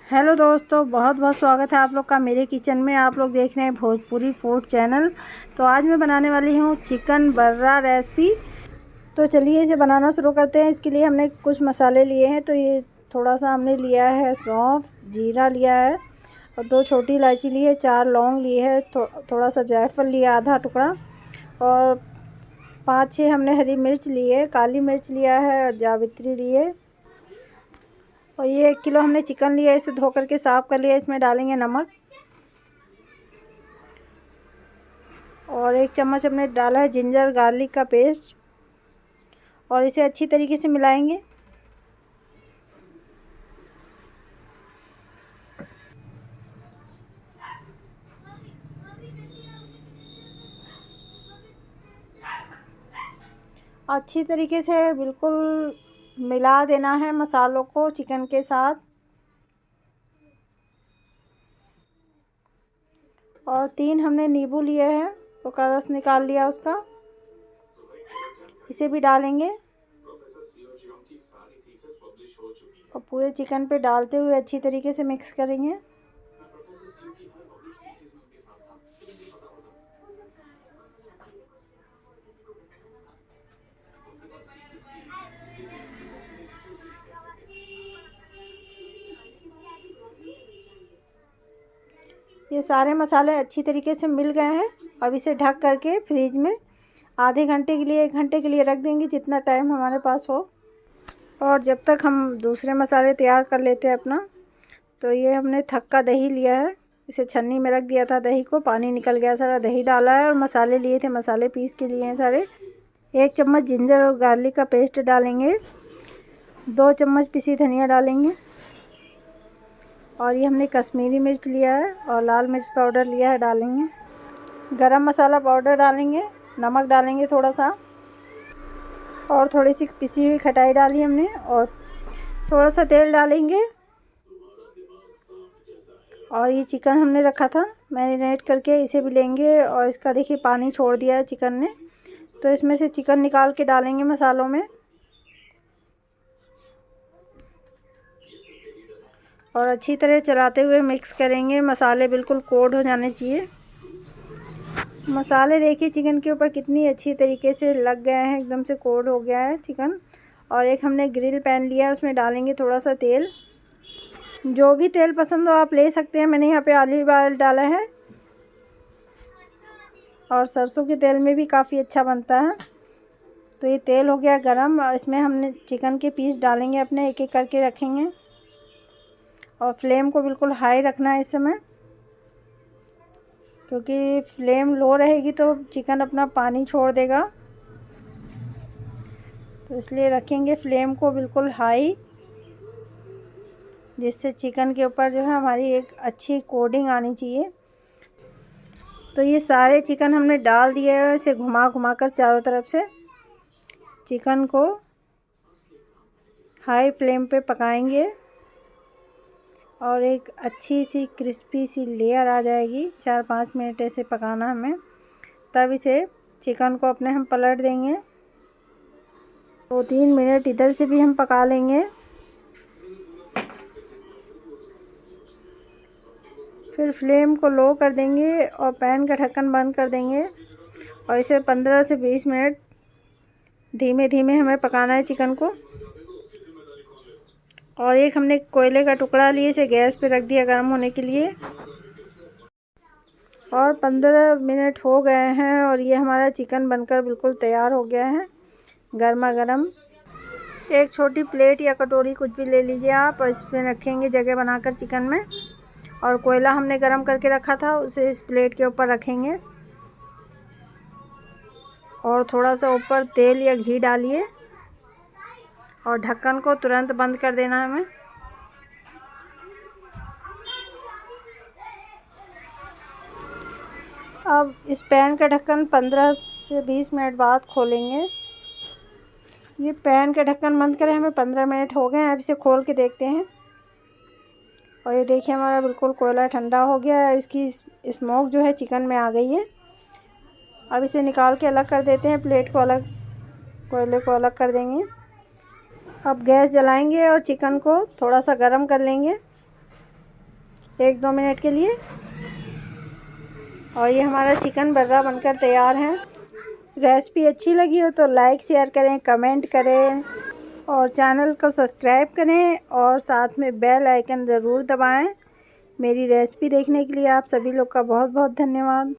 Hello दोस्तों, बहुत बहुत स्वागत है आप लोग का मेरे किचन में। आप लोग देख रहे हैं भोजपुरी फूड चैनल। तो आज मैं बनाने वाली हूँ चिकन बर्रा रेसिपी। तो चलिए इसे बनाना शुरू करते हैं। इसके लिए हमने कुछ मसाले लिए हैं। तो ये थोड़ा सा हमने लिया है सौंफ, जीरा लिया है और 2 छोटी इलायची ली है, 4 लौंग लिए है, थोड़ा सा जायफल लिया आधा टुकड़ा और 5-6 हमने हरी मिर्च ली है, काली मिर्च लिया है और जावित्री ली है। और ये 1 किलो हमने चिकन लिया है, इसे धो करके साफ़ कर लिया। इसमें डालेंगे नमक और 1 चम्मच हमने डाला है जिंजर गार्लिक का पेस्ट और इसे अच्छी तरीके से मिलाएंगे। अच्छी तरीके से बिल्कुल मिला देना है मसालों को चिकन के साथ। और 3 हमने नींबू लिए हैं, उसका रस निकाल लिया उसका, इसे भी डालेंगे और पूरे चिकन पे डालते हुए अच्छी तरीके से मिक्स करेंगे। ये सारे मसाले अच्छी तरीके से मिल गए हैं। अब इसे ढक करके फ्रीज में आधे घंटे के लिए 1 घंटे के लिए रख देंगे, जितना टाइम हमारे पास हो। और जब तक हम दूसरे मसाले तैयार कर लेते हैं अपना, तो ये हमने थक्का दही लिया है, इसे छन्नी में रख दिया था, दही को पानी निकल गया सारा, दही डाला है और मसाले लिए थे, मसाले पीस के लिए हैं सारे। 1 चम्मच जिंजर और गार्लिक का पेस्ट डालेंगे, 2 चम्मच पिसी धनिया डालेंगे और ये हमने कश्मीरी मिर्च लिया है और लाल मिर्च पाउडर लिया है, डालेंगे। गरम मसाला पाउडर डालेंगे, नमक डालेंगे थोड़ा सा और थोड़ी सी पिसी हुई खटाई डाली हमने और थोड़ा सा तेल डालेंगे। और ये चिकन हमने रखा था मैरिनेट करके, इसे भी लेंगे और इसका देखिए पानी छोड़ दिया है चिकन ने, तो इसमें से चिकन निकाल के डालेंगे मसालों में और अच्छी तरह चलाते हुए मिक्स करेंगे। मसाले बिल्कुल कोट हो जाने चाहिए। मसाले देखिए चिकन के ऊपर कितनी अच्छी तरीके से लग गए हैं, एकदम से कोट हो गया है चिकन। और एक हमने ग्रिल पैन लिया है, उसमें डालेंगे थोड़ा सा तेल। जो भी तेल पसंद हो आप ले सकते हैं, मैंने यहाँ पे ऑलिव ऑयल डाला है और सरसों के तेल में भी काफ़ी अच्छा बनता है। तो ये तेल हो गया गरम, इसमें हमने चिकन के पीस डालेंगे, अपने एक एक करके रखेंगे और फ्लेम को बिल्कुल हाई रखना है इस समय, क्योंकि फ्लेम लो रहेगी तो चिकन अपना पानी छोड़ देगा, तो इसलिए रखेंगे फ्लेम को बिल्कुल हाई, जिससे चिकन के ऊपर जो है हमारी एक अच्छी कोटिंग आनी चाहिए। तो ये सारे चिकन हमने डाल दिए हैं, इसे घुमा घुमा कर चारों तरफ से चिकन को हाई फ्लेम पे पकाएंगे और एक अच्छी सी क्रिस्पी सी लेयर आ जाएगी। 4-5 मिनट ऐसे पकाना हमें, तब इसे चिकन को अपने हम पलट देंगे। 2-3 मिनट इधर से भी हम पका लेंगे, फिर फ्लेम को लो कर देंगे और पैन का ढक्कन बंद कर देंगे और इसे 15 से 20 मिनट धीमे धीमे हमें पकाना है चिकन को। और एक हमने कोयले का टुकड़ा लिए, इसे गैस पे रख दिया गर्म होने के लिए और 15 मिनट हो गए हैं और ये हमारा चिकन बनकर बिल्कुल तैयार हो गया है, गर्मा गर्म। एक छोटी प्लेट या कटोरी कुछ भी ले लीजिए आप और इसमें रखेंगे जगह बनाकर चिकन में। और कोयला हमने गरम करके रखा था, उसे इस प्लेट के ऊपर रखेंगे और थोड़ा सा ऊपर तेल या घी डालिए और ढक्कन को तुरंत बंद कर देना है हमें। अब इस पैन का ढक्कन 15 से 20 मिनट बाद खोलेंगे। ये पैन का ढक्कन बंद करें, हमें 15 मिनट हो गए हैं। अब इसे खोल के देखते हैं और ये देखिए हमारा बिल्कुल कोयला ठंडा हो गया है, इसकी स्मोक जो है चिकन में आ गई है। अब इसे निकाल के अलग कर देते हैं, प्लेट को अलग, कोयले को अलग कर देंगे। अब गैस जलाएंगे और चिकन को थोड़ा सा गरम कर लेंगे 1-2 मिनट के लिए। और ये हमारा चिकन बर्रा बनकर तैयार है। रेसिपी अच्छी लगी हो तो लाइक शेयर करें, कमेंट करें और चैनल को सब्सक्राइब करें और साथ में बेल आइकन ज़रूर दबाएं। मेरी रेसिपी देखने के लिए आप सभी लोग का बहुत बहुत धन्यवाद।